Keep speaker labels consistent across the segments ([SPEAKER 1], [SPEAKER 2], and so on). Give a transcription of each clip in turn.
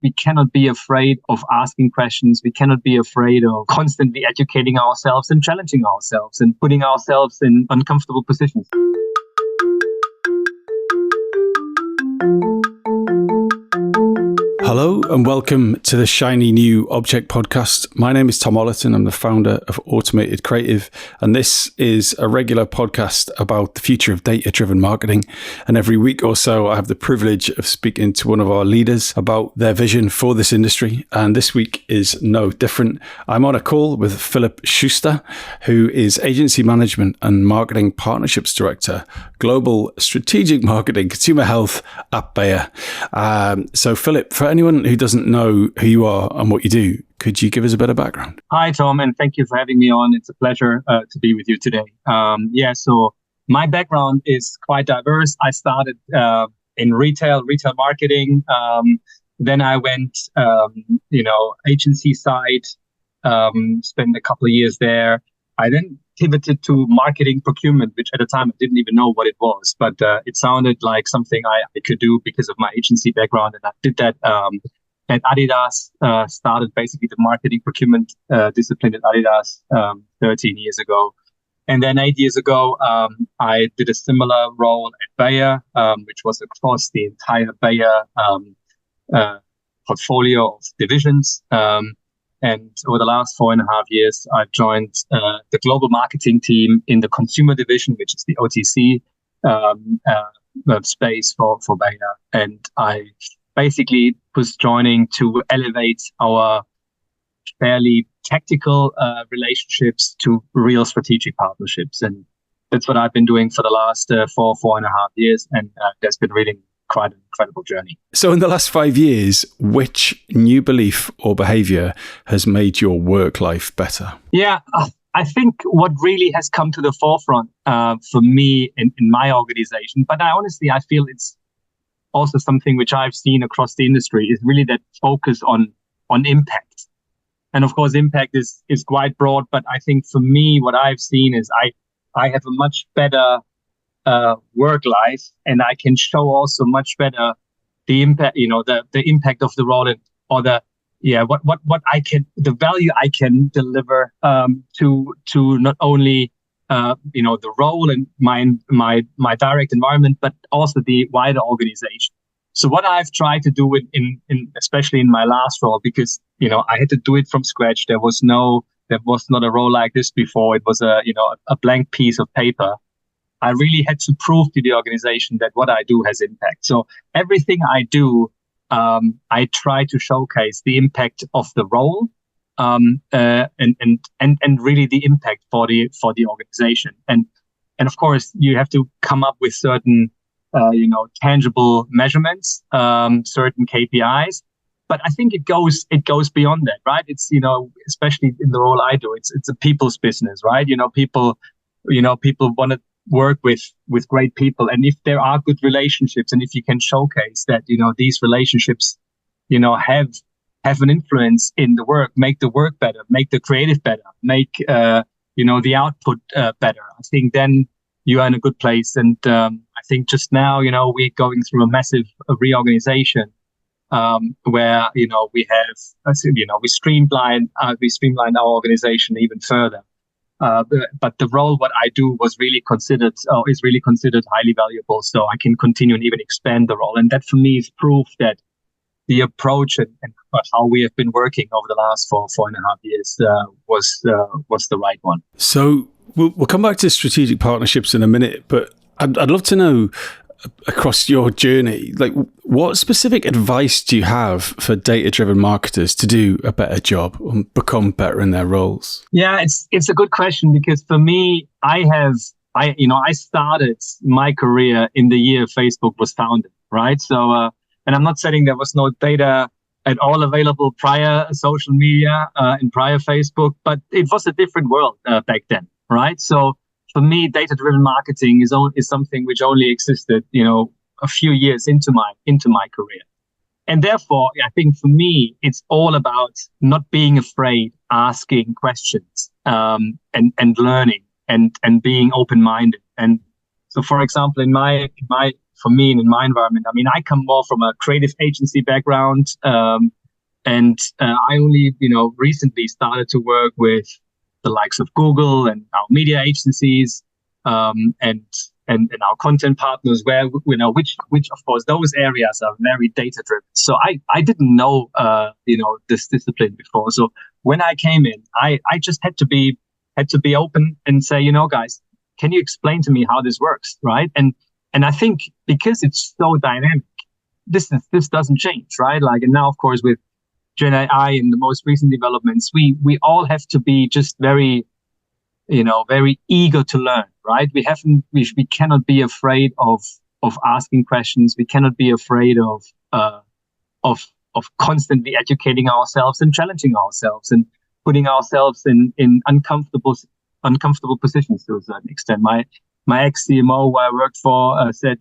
[SPEAKER 1] we cannot be afraid of asking questions. We cannot be afraid of constantly educating ourselves and challenging ourselves and putting ourselves in uncomfortable positions.
[SPEAKER 2] Hello and welcome to the Shiny New Object podcast. My name is Tom Ollerton. I'm the founder of Automated Creative, and this is a regular podcast about the future of data-driven marketing. And every week or so, I have the privilege of speaking to one of our leaders about their vision for this industry. And this week is no different. I'm on a call with Philipp Schuster, who is Agency Management and Marketing Partnerships Director, Global Strategic Marketing, Consumer Health at Bayer. So Philipp, for anyone who doesn't know who you are and what you do, could you give us a bit of background?
[SPEAKER 1] Hi, Tom, and thank you for having me on. It's a pleasure to be with you today. So my background is quite diverse. I started in retail marketing. Then I went, agency side, spent a couple of years there. I then pivoted to marketing procurement, which at the time I didn't even know what it was, but it sounded like something I could do because of my agency background. And I did that at Adidas, started basically the marketing procurement discipline at Adidas 13 years ago. And then 8 years ago, I did a similar role at Bayer, which was across the entire Bayer portfolio of divisions. And over the last 4.5 years, I've joined the global marketing team in the consumer division, which is the OTC space for Bayer. And I basically was joining to elevate our fairly tactical relationships to real strategic partnerships. And that's what I've been doing for the last 4.5 years. And that's been really quite an incredible journey.
[SPEAKER 2] So in the last 5 years, which new belief or behavior has made your work life better?
[SPEAKER 1] Yeah, I think what really has come to the forefront for me in my organization, but I feel it's also something which I've seen across the industry, is really that focus on impact. And of course, impact is quite broad, but I think for me, what I've seen is I have a much better work life, and I can show also much better the impact, the impact of the role, the value I can deliver to not only the role and my direct environment, but also the wider organization. So what I've tried to do in especially in my last role, because I had to do it from scratch. There was not a role like this before. It was a blank piece of paper. I really had to prove to the organization that what I do has impact. So everything I do, I try to showcase the impact of the role, and really the impact for the organization. And of course, you have to come up with certain tangible measurements, certain KPIs. But I think it goes beyond that, right? It's especially in the role I do, it's a people's business, right? People want to work with great people, and if there are good relationships, and if you can showcase that these relationships have an influence in the work, make the work better, make the creative better, make the output better, I think then you are in a good place. And I think just now we're going through a massive reorganization where we streamlined our organization even further. But the role, what I do, is really considered highly valuable. So I can continue and even expand the role. And that for me is proof that the approach and how we have been working over the last 4.5 years was the right one.
[SPEAKER 2] So we'll come back to strategic partnerships in a minute, but I'd love to know, across your journey, like, what specific advice do you have for data-driven marketers to do a better job and become better in their roles?
[SPEAKER 1] Yeah, it's a good question, because for me, I started my career in the year Facebook was founded, right? So, and I'm not saying there was no data at all available prior social media and prior Facebook, but it was a different world back then, right? So for me, data-driven marketing is something which only existed, a few years into my career. And therefore, I think for me, it's all about not being afraid, asking questions, and learning and being open-minded. And so, for example, in my for me and in my environment. I mean, I come more from a creative agency background, and I only, recently started to work with the likes of Google and our media agencies, and our content partners, where which of course those areas are very data driven. So I didn't know this discipline before. So when I came in, I just had to be open and say, guys, can you explain to me how this works, right? And I think because it's so dynamic, this doesn't change, right? Like, and now of course with Gen AI and the most recent developments, we all have to be just very eager to learn, right? We cannot be afraid of asking questions. We cannot be afraid of constantly educating ourselves and challenging ourselves and putting ourselves in uncomfortable positions to a certain extent. My ex CMO who I worked for said,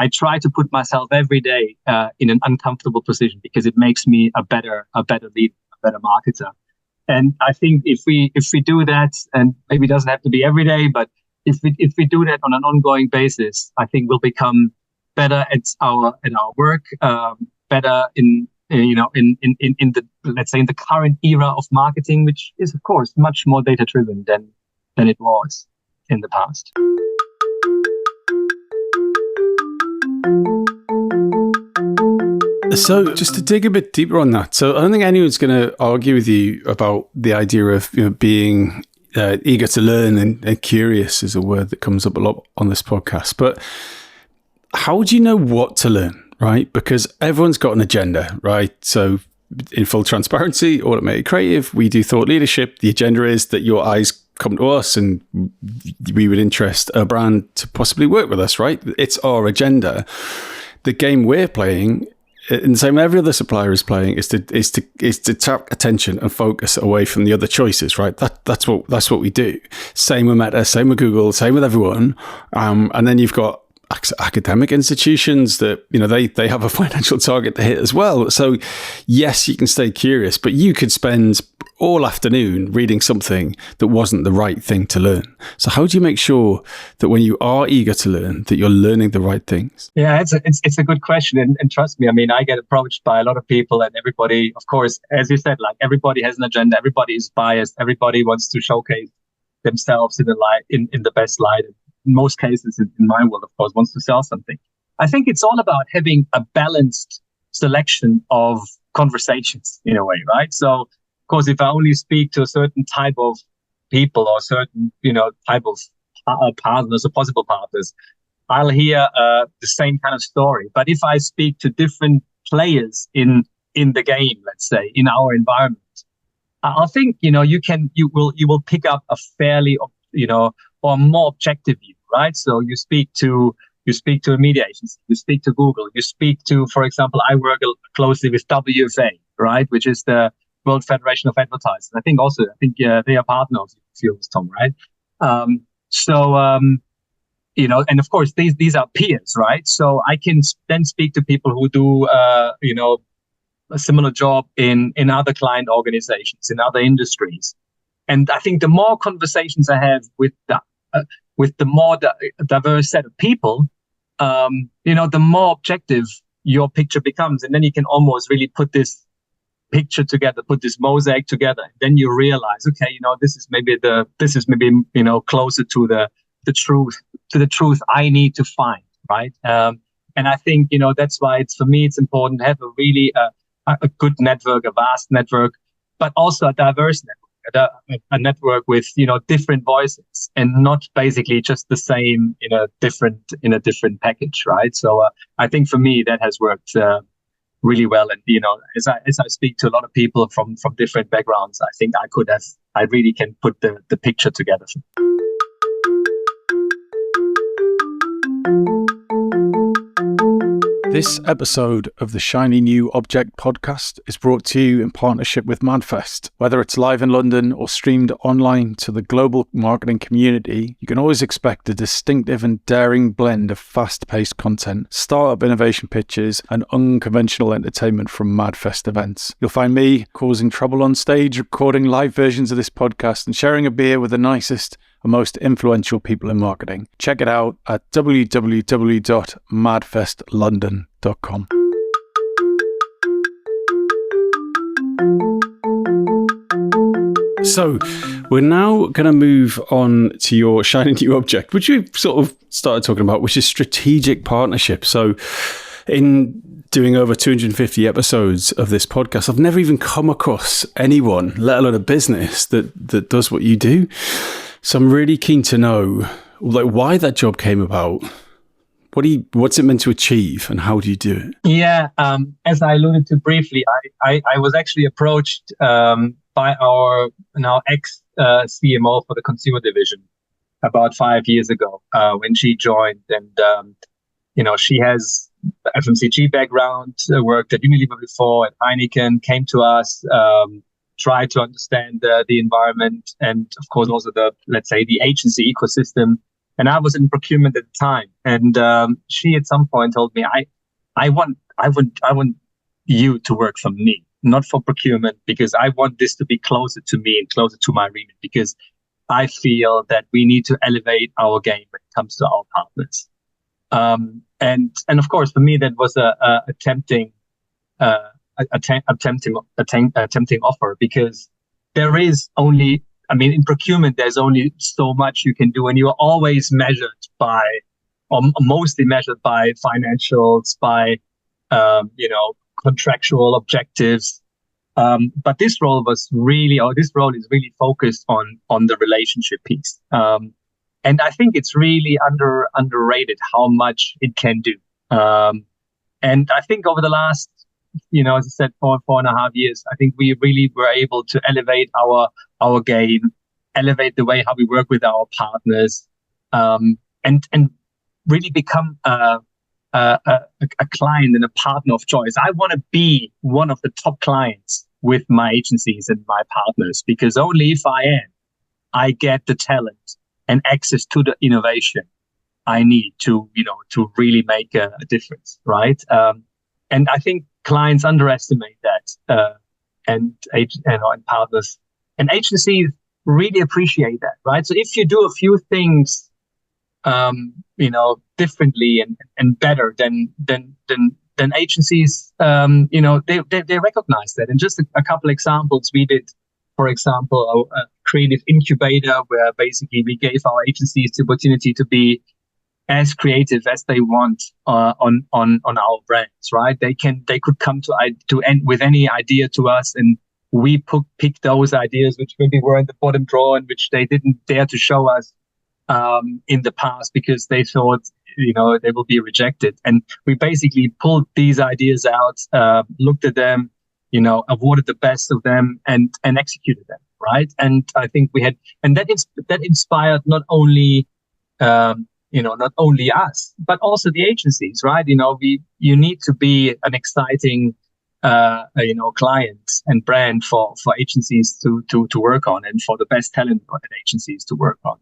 [SPEAKER 1] I try to put myself every day in an uncomfortable position because it makes me a better leader, a better marketer. And I think if we do that, and maybe it doesn't have to be every day, but if we do that on an ongoing basis, I think we'll become better at our work, better in the, let's say, in the current era of marketing, which is of course much more data driven than it was in the past.
[SPEAKER 2] So just to dig a bit deeper on that, so I don't think anyone's going to argue with you about the idea of being eager to learn and curious is a word that comes up a lot on this podcast. But how do you know what to learn, right? Because everyone's got an agenda, right? So in full transparency, Automated Creative, we do thought leadership. The agenda is that your eyes come to us and we would interest a brand to possibly work with us, right? It's our agenda. The game we're playing, and the same every other supplier is playing, is to tap attention and focus away from the other choices, right? That's what we do. Same with Meta, same with Google, same with everyone. And then you've got academic institutions that they have a financial target to hit as well. So yes, you can stay curious, but you could spend all afternoon reading something that wasn't the right thing to learn. So how do you make sure that when you are eager to learn, that you're learning the right things?
[SPEAKER 1] Yeah, it's a good question. And trust me, I mean, I get approached by a lot of people, and everybody, of course, as you said, like everybody has an agenda, everybody is biased, everybody wants to showcase themselves in the best light. In most cases, in my world, of course, wants to sell something. I think it's all about having a balanced selection of conversations in a way, right? So, of course, if I only speak to a certain type of people or certain, type of partners or possible partners, I'll hear the same kind of story. But if I speak to different players in the game, let's say, in our environment, I think, you will pick up a fairly, or more objective view, right? So you speak to a media agency, you speak to Google, you speak to, for example, I work closely with WFA, right, which is the World Federation of Advertisers. I think they are partners of yours, Tom, right? And of course these are peers, right? So I can then speak to people who do a similar job in other client organizations, in other industries. And I think the more conversations I have with the more diverse set of people, the more objective your picture becomes. And then you can almost really put this picture together, put this mosaic together. And then you realize, okay, this is maybe closer to the truth I need to find, right? And I think, that's why for me, it's important to have a really a good network, a vast network, but also a diverse network. A network with different voices and not basically just the same in a different package, right? So I think for me that has worked really well. And as I speak to a lot of people from different backgrounds, I think I really can put the picture together.
[SPEAKER 2] This episode of the Shiny New Object podcast is brought to you in partnership with Madfest. Whether it's live in London or streamed online to the global marketing community, you can always expect a distinctive and daring blend of fast-paced content, startup innovation pitches, and unconventional entertainment from Madfest events. You'll find me causing trouble on stage, recording live versions of this podcast, and sharing a beer with the nicest and most influential people in marketing. Check it out at www.madfestlondon.com. So we're now going to move on to your shiny new object, which we've sort of started talking about, which is strategic partnership. So in doing over 250 episodes of this podcast, I've never even come across anyone, let alone a business, that does what you do. So I'm really keen to know, like, why that job came about. What's it meant to achieve, and how do you do it?
[SPEAKER 1] Yeah, as I alluded to briefly, I was actually approached by our now ex CMO for the consumer division about 5 years ago when she joined, and she has the FMCG background, worked at Unilever before, at Heineken, came to us, tried to understand the environment, and of course also the agency ecosystem. And I was in procurement at the time, and she at some point told me, I want you to work for me, not for procurement, because I want this to be closer to me and closer to my remit, because I feel that we need to elevate our game when it comes to our partners. And of course, for me, that was a tempting offer, because there is only, in procurement, there's only so much you can do, and you're always measured by, or mostly measured by financials, by, contractual objectives. But this role is really focused on the relationship piece. And I think it's really underrated how much it can do. And I think over the last, as I said, 4.5 years, I think we really were able to elevate our game, elevate the way how we work with our partners, and really become a client and a partner of choice. I want to be one of the top clients with my agencies and my partners, because only if I am, I get the talent and access to the innovation I need to really make a difference, right? And I think clients underestimate that, and partners and agencies really appreciate that, right? So if you do a few things, differently and better than agencies, they recognize that. And just a couple examples, we did, for example, a creative incubator where basically we gave our agencies the opportunity to be as creative as they want on our brands, right? They could come to end with any idea to us, and we pick those ideas which maybe were in the bottom drawer and which they didn't dare to show us in the past because they thought they will be rejected. And we basically pulled these ideas out, looked at them, awarded the best of them, and executed them, right? And I think we had, and that inspired not only us, but also the agencies, right? You need to be an exciting, client and brand for agencies to work on, and for the best talent at agencies to work on.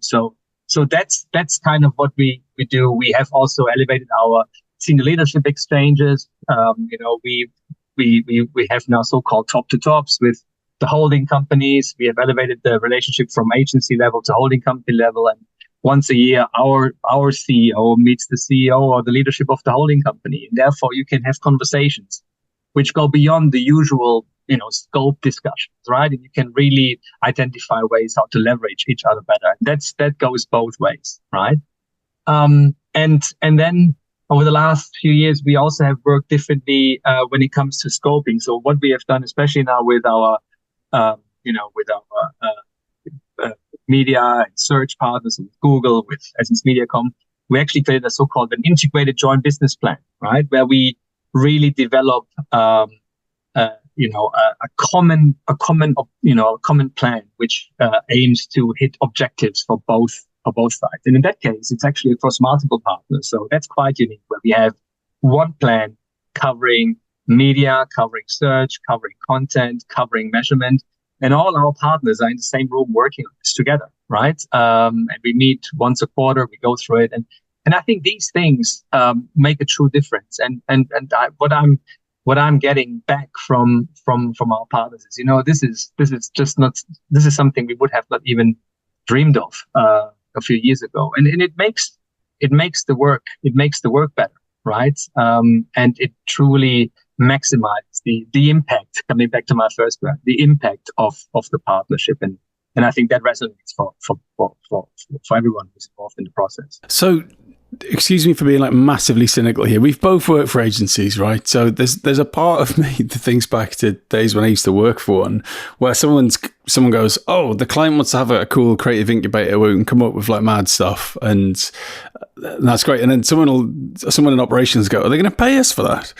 [SPEAKER 1] So that's kind of what we do. We have also elevated our senior leadership exchanges. We have now so-called top to tops with the holding companies. We have elevated the relationship from agency level to holding company level, and once a year, our CEO meets the CEO or the leadership of the holding company, and therefore you can have conversations which go beyond the usual, scope discussions, right? And you can really identify ways how to leverage each other better. That goes both ways, right? And then over the last few years, we also have worked differently when it comes to scoping. So what we have done, especially now with our, media and search partners, with Google, with Essence Mediacom, we actually created a so-called an integrated joint business plan, right? Where we really develop, a common plan which aims to hit objectives for both sides. And in that case, it's actually across multiple partners. So that's quite unique, where we have one plan covering media, covering search, covering content, covering measurement, and all our partners are in the same room working on this together, right? And we meet once a quarter, we go through it, and I think these things make a true difference. And what I'm getting back from our partners is, this is something we would have not even dreamed of a few years ago, and it makes the work better, right? And it truly maximizes the impact. Coming back to my first word, the impact of the partnership, and I think that resonates for everyone who's involved in the process.
[SPEAKER 2] So, excuse me for being like massively cynical here. We've both worked for agencies, right? So there's a part of me that thinks back to days when I used to work for one, where someone goes, "Oh, the client wants to have a cool creative incubator where we can come up with like mad stuff," and that's great. And then someone in operations go, "Are they going to pay us for that?"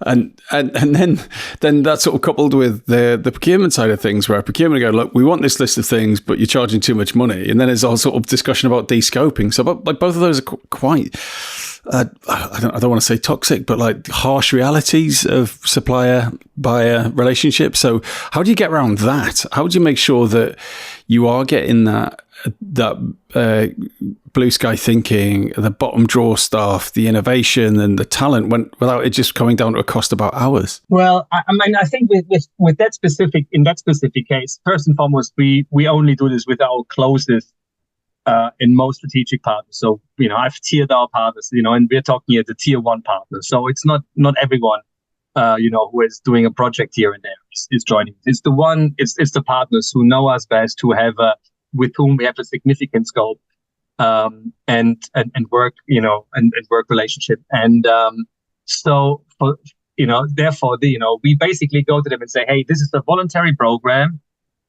[SPEAKER 2] And then that's sort of coupled with the procurement side of things, where procurement go, "Look, we want this list of things, but you're charging too much money." And then there's all sort of discussion about de-scoping. So like both of those are quite, I don't want to say toxic, but like harsh realities of supplier-buyer relationship. So how do you get around that? How do you make sure that you are getting that blue sky thinking, the bottom drawer stuff, the innovation and the talent without it just coming down to a cost about hours?
[SPEAKER 1] Well, I mean, I think with that specific case, first and foremost, we only do this with our closest and most strategic partners. So, I've tiered our partners, and we're talking here the tier one partners. So it's not everyone, who is doing a project here and there is joining. It's the partners who know us best, who have with whom we have a significant scope, and work, and work relationship. And so therefore, we basically go to them and say, hey, this is a voluntary program.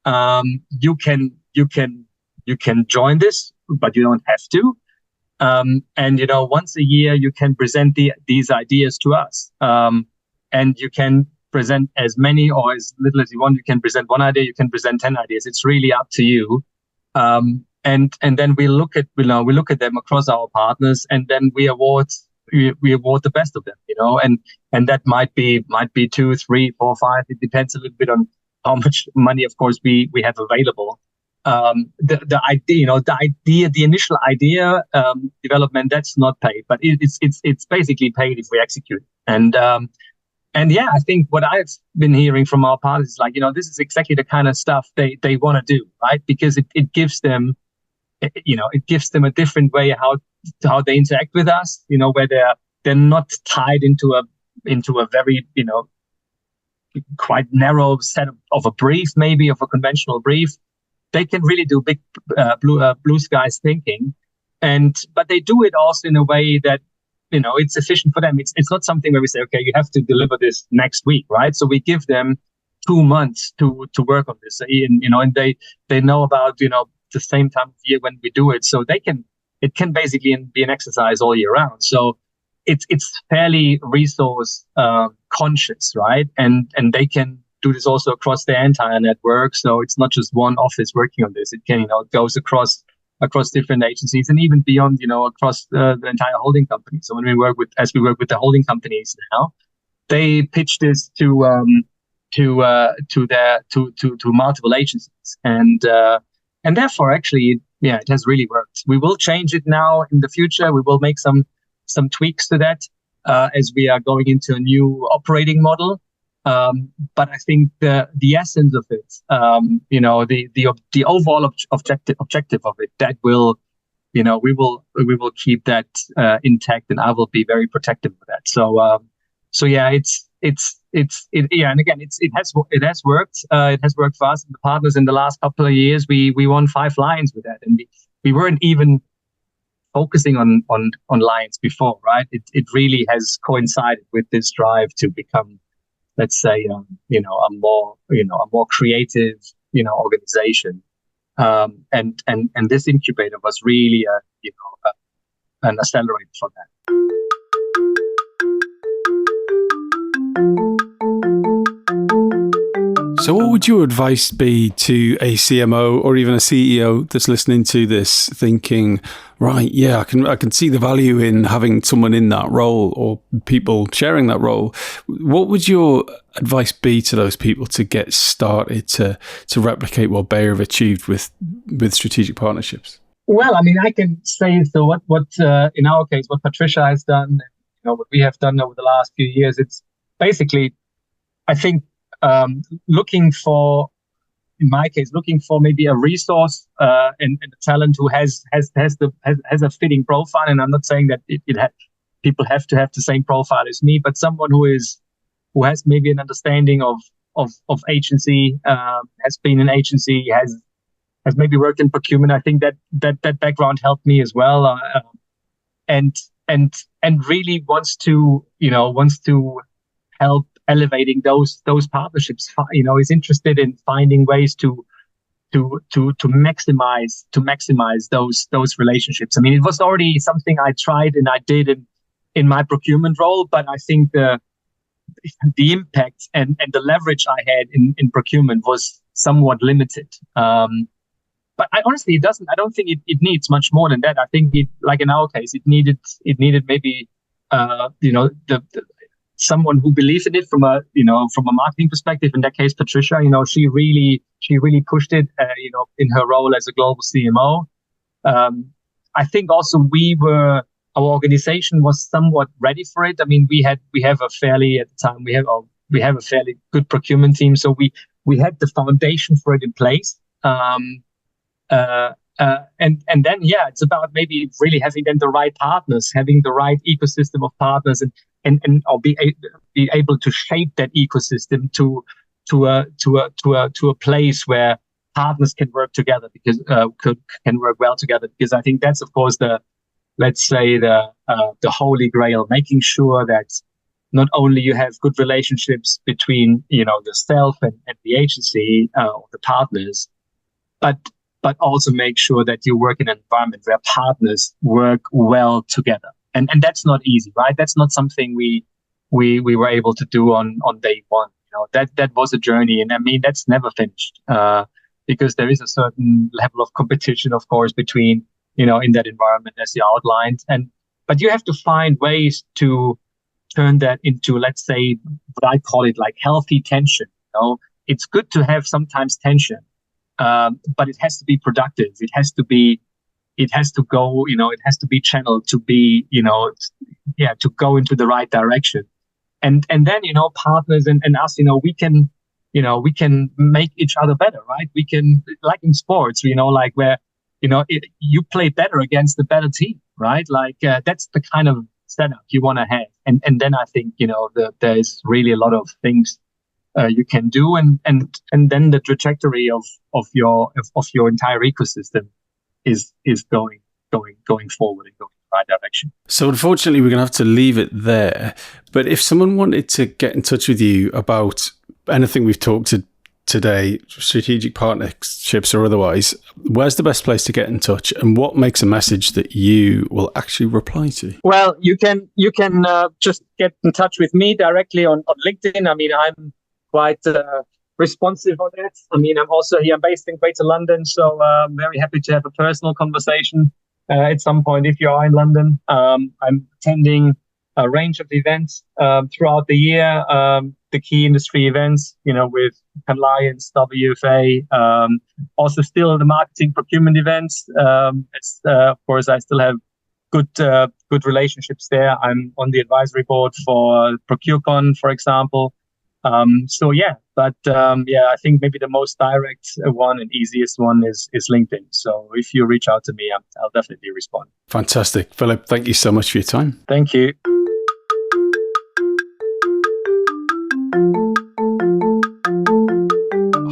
[SPEAKER 1] You can join this, but you don't have to. And once a year you can present these ideas to us, and you can present as many or as little as you want. You can present one idea, you can present 10 ideas. It's really up to you. And then we look at them across our partners, and then we award the best of them, and that might be 2, 3, 4, 5. It depends a little bit on how much money, of course, we have available. The initial idea development, that's not paid, but it's basically paid if we execute. And yeah, I think what I've been hearing from our partners is like, this is exactly the kind of stuff they want to do, right? Because it gives them, it gives them a different way how they interact with us, where they're not tied into a very, quite narrow set of a brief, maybe of a conventional brief. They can really do big blue skies thinking, but they do it also in a way that it's efficient for them. It's not something where we say, okay, you have to deliver this next week, right? So we give them 2 months to work on this, and they know about the same time of year when we do it, so it can basically be an exercise all year round. So it's fairly resource conscious, right? And they can do this also across their entire network. So it's not just one office working on this. It can, it goes across different agencies and even beyond, across the entire holding company. So when we work with the holding companies now, they pitch this to multiple agencies, and therefore actually, it has really worked. We will change it now in the future. We will make some tweaks to that as we are going into a new operating model. But I think the essence of it, the overall objective of it, that will, we will keep that intact, and I will be very protective of that. So yeah, and again, it has worked. It has worked for us and the partners in the last couple of years. We won 5 Lions with that, and we weren't even focusing on Lions before, right? It really has coincided with this drive to become, let's say, a more creative, organization. And this incubator was really an accelerator for that.
[SPEAKER 2] So what would your advice be to a CMO or even a CEO that's listening to this thinking, right, yeah, I can see the value in having someone in that role or people sharing that role? What would your advice be to those people to get started to replicate what Bayer have achieved with strategic partnerships?
[SPEAKER 1] Well, I mean, I can say, so what in our case, what Patricia has done, what we have done over the last few years, it's basically, I think, looking for, in my case, looking for maybe a resource and a talent who has a fitting profile. And I'm not saying that people have to have the same profile as me, but someone who has maybe an understanding of agency, has been in agency, has maybe worked in procurement. I think that background helped me as well, and really wants to help elevating those partnerships. Is interested in finding ways to maximize those relationships. I mean, it was already something I tried and I did in my procurement role, but I think the impact and the leverage I had in procurement was somewhat limited. But I honestly, I don't think it needs much more than that. I think like in our case, it needed maybe, someone who believed in it from a marketing perspective. In that case, Patricia, she really pushed it, in her role as a global CMO. I think also our organization was somewhat ready for it. I mean, we have a fairly good procurement team, so we had the foundation for it in place. And then it's about maybe really having then the right partners, having the right ecosystem of partners, and be able to shape that ecosystem to a place where partners can work together, because can work well together. Because I think that's, of course, the holy grail, making sure that not only you have good relationships between yourself and the agency or the partners, but also make sure that you work in an environment where partners work well together. And that's not easy, right? That's not something we were able to do on day one. That was a journey, and I mean that's never finished, because there is a certain level of competition, of course, between in that environment as you outlined, but you have to find ways to turn that into, let's say, what I call it, like healthy tension. It's good to have sometimes tension, but it has to be productive. It has to go, it has to be channeled to be, to go into the right direction. And then, partners and us, we can make each other better, right? We can, like in sports, like where, you play better against the better team, right? Like, that's the kind of setup you want to have. And then I think, there's really a lot of things you can do. And then the trajectory of your entire ecosystem is going forward and going in the right direction.
[SPEAKER 2] So unfortunately, we're going to have to leave it there. But if someone wanted to get in touch with you about anything we've talked to today, strategic partnerships or otherwise, where's the best place to get in touch, and what makes a message that you will actually reply to?
[SPEAKER 1] Well, you can just get in touch with me directly on LinkedIn. I mean, I'm quite responsive on that. I mean, I'm also here. I'm based in Greater London, so I'm very happy to have a personal conversation at some point if you are in London. I'm attending a range of events throughout the year, the key industry events, with Alliance, WFA, also still the marketing procurement events. Of course, I still have good relationships there. I'm on the advisory board for ProcureCon, for example. I think maybe the most direct one and easiest one is LinkedIn. So if you reach out to me, I'll definitely respond.
[SPEAKER 2] Fantastic. Philipp, thank you so much for your time.
[SPEAKER 1] Thank you.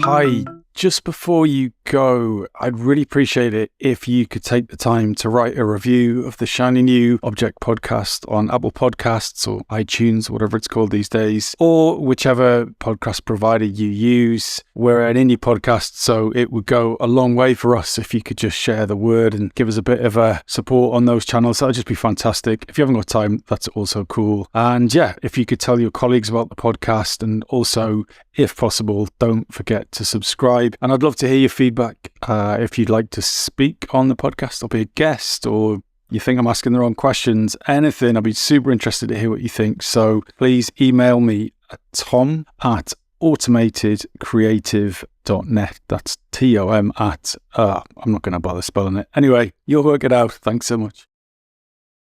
[SPEAKER 2] Hi. Just before you go, I'd really appreciate it if you could take the time to write a review of the shiny new Object podcast on Apple Podcasts or iTunes, whatever it's called these days, or whichever podcast provider you use. We're an indie podcast, so it would go a long way for us if you could just share the word and give us a bit of a support on those channels. That would just be fantastic. If you haven't got time, that's also cool. And if you could tell your colleagues about the podcast, and also, if possible, don't forget to subscribe. And I'd love to hear your feedback. If you'd like to speak on the podcast or be a guest, or you think I'm asking the wrong questions, anything, I'd be super interested to hear what you think. So please email me at tom@automatedcreative.net. That's TOM at, I'm not going to bother spelling it. Anyway, you'll work it out. Thanks so much.